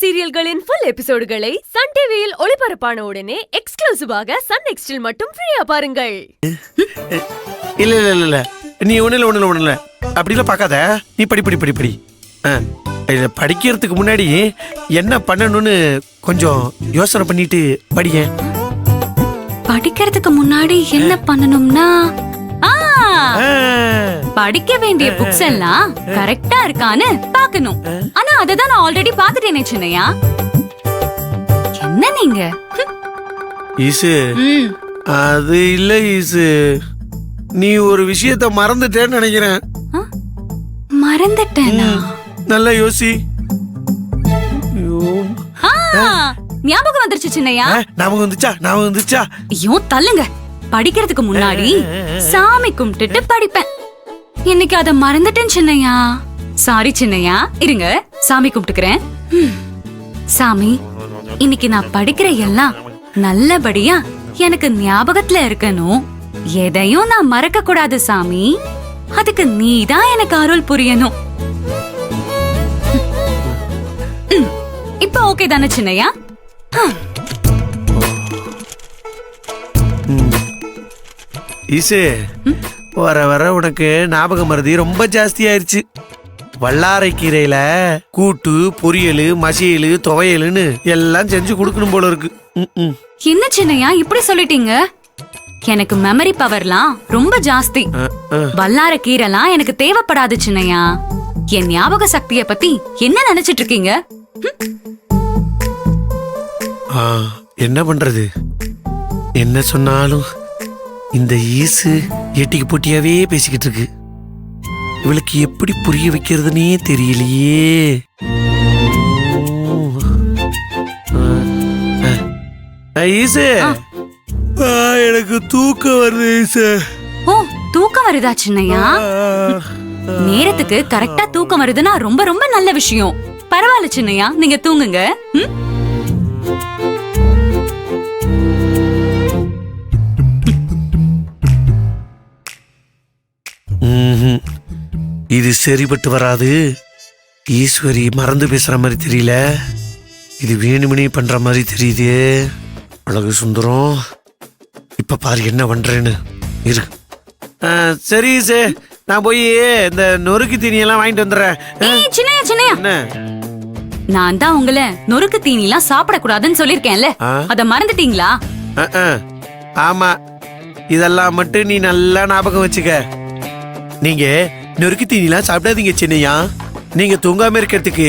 சீரியல்களின் full எபிசோடுகளை Sun டிவியில் ஒளிபரப்பான உடனே எக்ஸ்க்ளூசிவாக சன் நெக்ஸ்டில் மட்டும் ஃப்ரீயா பாருங்கள். இல்ல இல்ல இல்ல நீ ஒண்ணு அப்படிலாம் பார்க்காத. நீ படி படிக்கிறதுக்கு முன்னாடி என்ன பண்ணணும்னு கொஞ்சம் யோசனை பண்ணிட்டு படிங்க. படிக்கிறதுக்கு முன்னாடி என்ன பண்ணணும்னா படிக்க வேண்டிய புக்ஸ் எல்லாம் கரெக்டா இருக்கான்னு பாக்கணும். ஆனா அததான் நான் ஆல்ரெடி பாத்துட்டேனே சின்னையா. என்ன நீங்க ஈசு அது இல்ல ஈசு, நீ ஒரு விஷயத்த மறந்துட்டேன்னு நினைக்கிறேன். மறந்துட்டேனா? நல்லா யோசி. ஞாபகம் வந்துருச்சு சின்னையா. ஞாபகம் வந்துச்சா? ஐயோ தள்ளுங்க. படிக்கிறதுக்கு முன்னாடி சாமி கும்பிட்டுட்டு படிப்பேன். இன்னைக்கு அத மறந்துட்டேன் சின்னையா. சாரி சின்னையா, இருங்க சாமி கும்பிட்டுக்கிறேன். சாமி, இன்னைக்கு நான் படிக்கிற எல்லாம் நல்லபடியா எனக்கு ஞாபகத்துல இருக்கணும். எதையும் நான் மறக்க கூடாது சாமி. அதுக்கு நீதான் எனக்கு அருள் புரியணும். இப்ப ஓகே தானே சின்னையா? ஈசு, வர வர உனக்கு ஞாபக மறதி ரொம்ப ஜாஸ்தி ஆயிருச்சு. வல்லாரைக்கீரையில கூட்டு, பொரியல், மசியல், துவையல்னு எல்லாம் செஞ்சு கொடுக்கணும் போல இருக்கு. என்ன சின்னையா இப்படி சொல்லிட்டீங்க? எனக்கு மெமரி பவர்லாம் ரொம்ப ஜாஸ்தி. வல்லாரைக்கீரைலாம் எனக்கு தேவைப்படாது சின்னையா. என் ஞாபக சக்திய பத்தி என்ன நினைச்சிட்டு இருக்கீங்க? என்ன பண்றது? என்ன சொன்னாலும் இந்த ஈசு ஏட்டிக்கு போட்டியாவே பேசிக்கிட்டு இருக்கு. இவளுக்கு எப்படி புரிய வைக்கிறதுனே தெரியலையே. ஈசு, எனக்கு தூக்கம் வருது ஈசு. ஓ, தூக்கம் வருதா சின்னையா? நேரத்துக்கு கரெக்டா தூக்கம் வருதுன்னா ரொம்ப ரொம்ப நல்ல விஷயம். பரவாயில்ல சின்னையா, நீங்க தூங்குங்க. இது சரிபட்டு வராது. ஈஸ்வரி மறந்து பேசுற மாதிரி தெரியல, இது வேணுமனே பண்ற மாதிரி தெரியுது. அழகு சுந்தரம், இப்ப பாரு என்ன பண்றேன்னு இரு. சரி சார், நான் போய் இந்த நொறுக்கு தீனியெல்லாம் வாங்கிட்டு வந்துடுறேன். சின்னையா சின்னையா, நான் தான் உங்களை நொறுக்கு தீனி எல்லாம் சாப்பிட கூடாதுன்னு சொல்லிருக்கேன்ல, அத மறந்துட்டீங்களா? ஆமா, இதெல்லாம் மட்டும் நீ நல்லா ஞாபகம் வச்சுக்க. நீங்க நொறுக்கு தீனிலாம் சாப்பிடாதீங்க சின்னையா. நீங்க தூங்காம இருக்கிறதுக்கு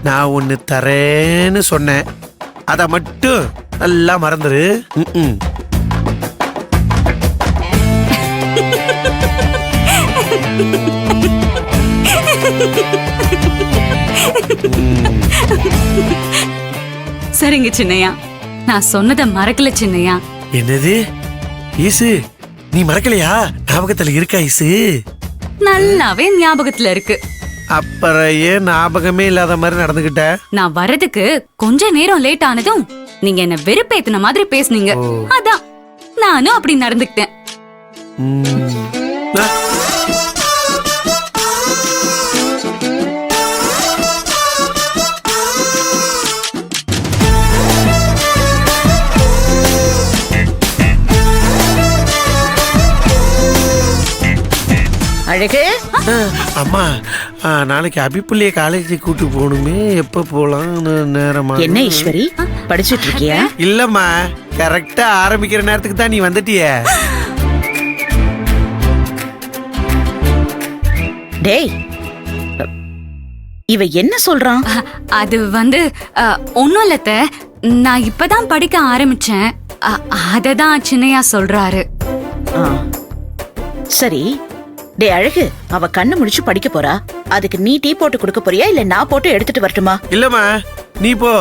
நான் ஒண்ணு தரேன்னு சொன்னேன், அத மட்டும் நல்லா மறந்துரு. சரிங்க சின்னையா, நான் சொன்னதை மறக்கல சின்னையா. என்னது ஈசு, நீ மறக்கலையா? ஞாபகத்துல இருக்கா ஈசு? நல்லாவே ஞாபகத்துல இருக்கு. அப்புறம் ஏன் ஞாபகமே இல்லாத மாதிரி நடந்துகிட்ட? நான் வர்றதுக்கு கொஞ்ச நேரம் லேட் ஆனதும் நீங்க என்ன வெறுப்பேத்துன மாதிரி பேசுனீங்க. அதான் நானும் அப்படி நடந்துக்கிட்டேன். அழகு, அம்மா, நாளைக்கு அபிப்புள்ளைய காலேஜுக்கு கூட்டு போகணுமே, எப்ப போலாம்? நேரமா என்ன ஈஸ்வரி படிச்சுட்டு இருக்கியா? இல்லம்மா, கரெக்டா ஆரம்பிக்கிற நேரத்துக்கு தான் நீ வந்துட்டிய. டேய், இவ என்ன சொல்றான்? அது வந்து ஒண்ணும் இல்லத்த, நான் இப்பதான் படிக்க ஆரம்பிச்சேன், அததான் சின்னையா சொல்றாரு. சரி, டே அழகு, அவ கண்ணு முடிச்சு படிக்க போறா. அதுக்கு நீ டீ போட்டு கொடுக்க போறியா, இல்ல நான் போட்டு எடுத்துட்டு வரட்டுமா? இல்லம்மா, நீ போ,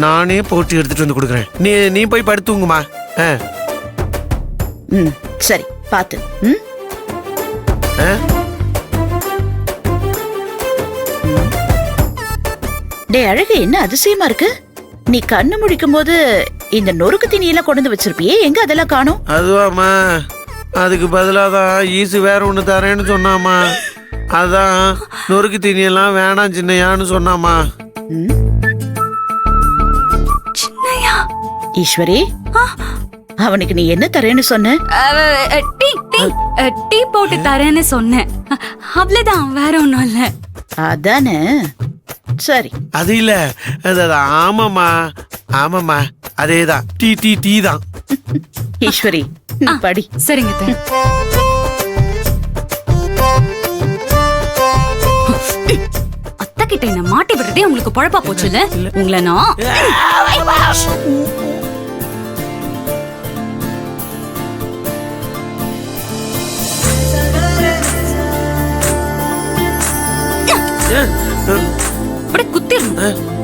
நானே போட்டு எடுத்துட்டு வந்து கொடுக்குறேன். நீ போய் படுத்துங்கம்மா. சரி, பாத்து. டே அழகு, என்ன அதிசயமா இருக்கு? நீ கண்ணு முடிக்கும் போது இந்த நொறுக்கு தீனியெல்லாம் கொண்டு வந்து வச்சிருப்பியே, எங்க அதெல்லாம் காணோம்? அதுவாமா, அதுக்கு பதிலாதான் ஈசு வேற ஒண்ணு தரேன்னு சொன்னாமா. அதான் நொறுக்கு தீனியெல்லாம் வேணாம் சின்னையான்னு சொன்னாமா. ஈஸ்வரி, அவனுக்கு நீ என்ன தரேன்னு சொன்ன? டீ டீ டீ போட்டு தரேன்னு சொன்னேன். அவ்வளவுதான், வேற ஒண்ணும் இல்ல. அதானே, சரி. அது இல்ல, ஆமாமா ஆமாமா, அதேதான், டீ டீ டீ தான். ஈஸ்வரி, நீ படி. சரிங்க அத்தை. அத்தை கிட்ட என்ன மாட்டி விடுறதே உங்களுக்கு பொழப்பா போச்சுல. உங்களை நான் குத்திரணும்.